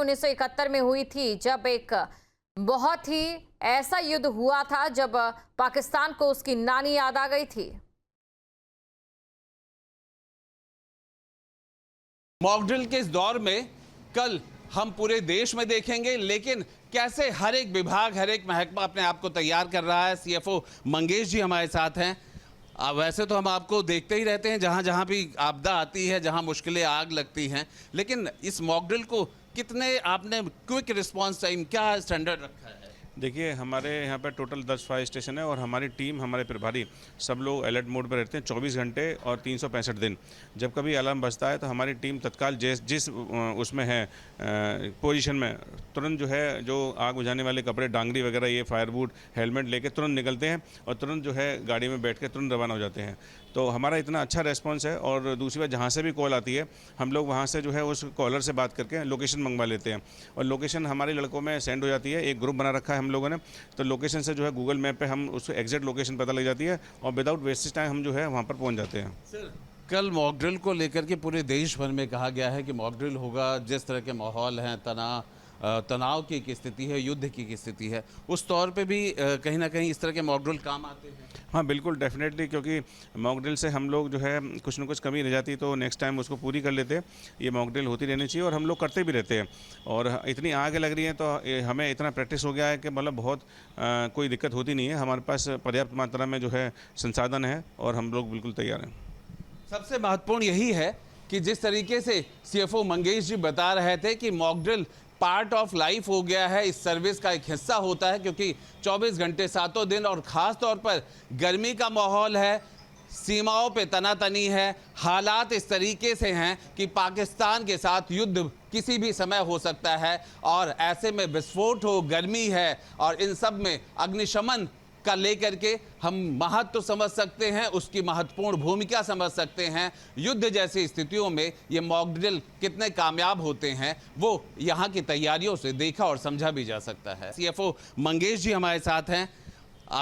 1971 में हुई थी, जब एक बहुत ही ऐसा युद्ध हुआ था जब पाकिस्तान को उसकी नानी याद आ गई थी। मॉकड्रिल के इस दौर में कल हम पूरे देश में देखेंगे, लेकिन कैसे हर एक विभाग, हर एक महकमा अपने आप को तैयार कर रहा है। सीएफओ मंगेश जी हमारे साथ हैं। वैसे तो हम आपको देखते ही रहते हैं जहां जहां भी आपदा आती है, जहां मुश्किलें आग लगती हैं, लेकिन इस मॉकड्रिल को कितने आपने क्विक रिस्पांस टाइम, क्या स्टैंडर्ड रखा है? देखिए, हमारे यहाँ पर टोटल 10 फायर स्टेशन है और हमारी टीम, हमारे प्रभारी सब लोग अलर्ट मोड पर रहते हैं 24 घंटे और 365 दिन। जब कभी अलार्म बजता है तो हमारी टीम तत्काल जिस उसमें है पोजीशन में तुरंत जो आग बुझाने वाले कपड़े, डांगरी वगैरह, ये फायरवुड, हेलमेट लेके तुरंत निकलते हैं और तुरंत गाड़ी में बैठ के तुरंत रवाना हो जाते हैं। तो हमारा इतना अच्छा रेस्पॉन्स है। और दूसरी बात, जहाँ से भी कॉल आती है हम लोग वहाँ से उस कॉलर से बात करके लोकेशन मंगवा लेते हैं और लोकेशन हमारे लड़कों में सेंड हो जाती है। एक ग्रुप बना रखा है हम लोगों ने, तो लोकेशन से गूगल मैप पे हम उसको एग्जैक्ट लोकेशन पता लग जाती है और विदाउट वेस्टेज टाइम हम वहाँ पर पहुँच जाते हैं। सर, कल मॉकड्रिल को लेकर के पूरे देश भर में कहा गया है कि मॉकड्रिल होगा, जिस तरह के माहौल हैं, तनाव की एक स्थिति है, युद्ध की एक स्थिति है, उस तौर पे भी कहीं ना कहीं इस तरह के मॉकड्रिल काम आते हैं। हाँ बिल्कुल, डेफिनेटली, क्योंकि मॉकड्रिल से हम लोग कुछ ना कुछ कमी रह जाती तो नेक्स्ट टाइम उसको पूरी कर लेते हैं। ये मॉकड्रिल होती रहनी चाहिए और हम लोग करते भी रहते हैं। और इतनी आग लग रही है तो हमें इतना प्रैक्टिस हो गया है कि मतलब बहुत कोई दिक्कत होती नहीं है। हमारे पास पर्याप्त मात्रा में संसाधन है और हम लोग बिल्कुल तैयार हैं। सबसे महत्वपूर्ण यही है कि जिस तरीके से सीएफओ मंगेश जी बता रहे थे कि मॉकड्रिल पार्ट ऑफ लाइफ हो गया है, इस सर्विस का एक हिस्सा होता है, क्योंकि 24 घंटे सातों दिन और ख़ास तौर पर गर्मी का माहौल है, सीमाओं पे तनातनी है, हालात इस तरीके से हैं कि पाकिस्तान के साथ युद्ध किसी भी समय हो सकता है और ऐसे में विस्फोट हो, गर्मी है और इन सब में अग्निशमन का लेकर के हम महत्व समझ सकते हैं, उसकी महत्वपूर्ण भूमिका समझ सकते हैं। युद्ध जैसी स्थितियों में ये मॉकड्रिल कितने कामयाब होते हैं वो यहाँ की तैयारियों से देखा और समझा भी जा सकता है। सीएफओ मंगेश जी हमारे साथ हैं।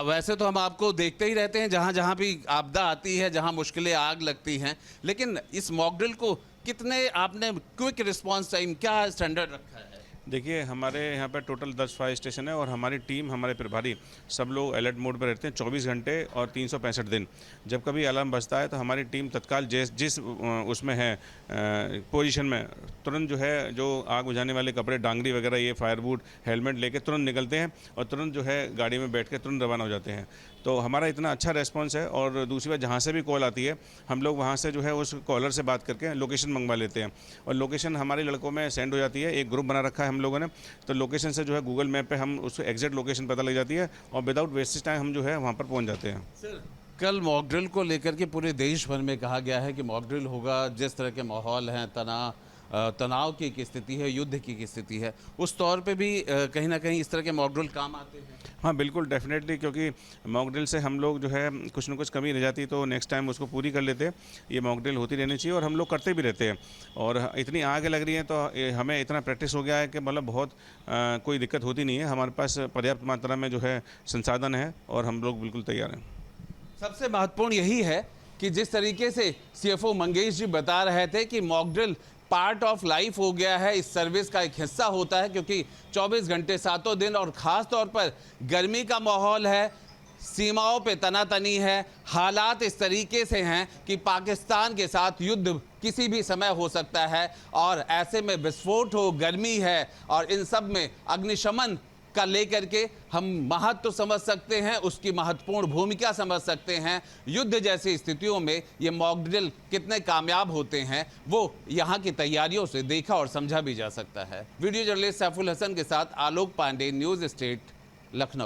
वैसे तो हम आपको देखते ही रहते हैं जहाँ जहाँ भी आपदा आती है, जहाँ मुश्किलें आग लगती हैं, लेकिन इस मॉकड्रिल को कितने आपने क्विक रिस्पांस टाइम, क्या स्टैंडर्ड रखा है? देखिए, हमारे यहाँ पर टोटल 10 फायर स्टेशन है और हमारी टीम, हमारे प्रभारी सब लोग अलर्ट मोड पर रहते हैं 24 घंटे और 365 दिन। जब कभी अलार्म बजता है तो हमारी टीम तत्काल जिस उसमें है पोजीशन में तुरंत जो आग बुझाने वाले कपड़े, डांगरी वगैरह, ये फायरवुड, हेलमेट लेके तुरंत निकलते हैं और तुरंत गाड़ी में बैठ के तुरंत रवाना हो जाते हैं। तो हमारा इतना अच्छा रेस्पॉन्स है। और दूसरी बात, जहाँ से भी कॉल आती है हम लोग वहाँ से उस कॉलर से बात करके लोकेशन मंगवा लेते हैं और लोकेशन हमारे लड़कों में सेंड हो जाती है। एक ग्रुप बना रखा है हम लोगों ने, तो लोकेशन से गूगल मैप पे हम उसको एग्जैक्ट लोकेशन पता लग जाती है और विदाउट वेस्टेज टाइम हम वहाँ पर पहुँच जाते हैं। सर, कल मॉकड्रिल को लेकर के पूरे देश भर में कहा गया है कि मॉकड्रिल होगा, जिस तरह के माहौल हैं, तनाव की एक स्थिति है, युद्ध की एक स्थिति है, उस तौर पे भी कहीं ना कहीं इस तरह के मॉकड्रिल काम आते हैं। हाँ बिल्कुल, डेफिनेटली, क्योंकि मॉकड्रिल से हम लोग कुछ ना कुछ कमी रह जाती तो नेक्स्ट टाइम उसको पूरी कर लेते हैं। ये मॉकड्रिल होती रहनी चाहिए और हम लोग करते भी रहते हैं। और इतनी आग लग रही है तो हमें इतना प्रैक्टिस हो गया है कि मतलब बहुत कोई दिक्कत होती नहीं है। हमारे पास पर्याप्त मात्रा में संसाधन है और हम लोग बिल्कुल तैयार हैं। सबसे महत्वपूर्ण यही है कि जिस तरीके से सीएफओ मंगेश जी बता रहे थे कि मॉकड्रिल पार्ट ऑफ लाइफ हो गया है, इस सर्विस का एक हिस्सा होता है, क्योंकि 24 घंटे सातों दिन और ख़ास तौर पर गर्मी का माहौल है, सीमाओं पे तनातनी है, हालात इस तरीके से हैं कि पाकिस्तान के साथ युद्ध किसी भी समय हो सकता है और ऐसे में विस्फोट हो, गर्मी है और इन सब में अग्निशमन का लेकर के हम महत्व समझ सकते हैं, उसकी महत्वपूर्ण भूमिका समझ सकते हैं। युद्ध जैसी स्थितियों में ये मॉकड्रिल कितने कामयाब होते हैं वो यहाँ की तैयारियों से देखा और समझा भी जा सकता है। वीडियो जर्नलिस्ट सैफुल हसन के साथ आलोक पांडे, न्यूज़ स्टेट, लखनऊ।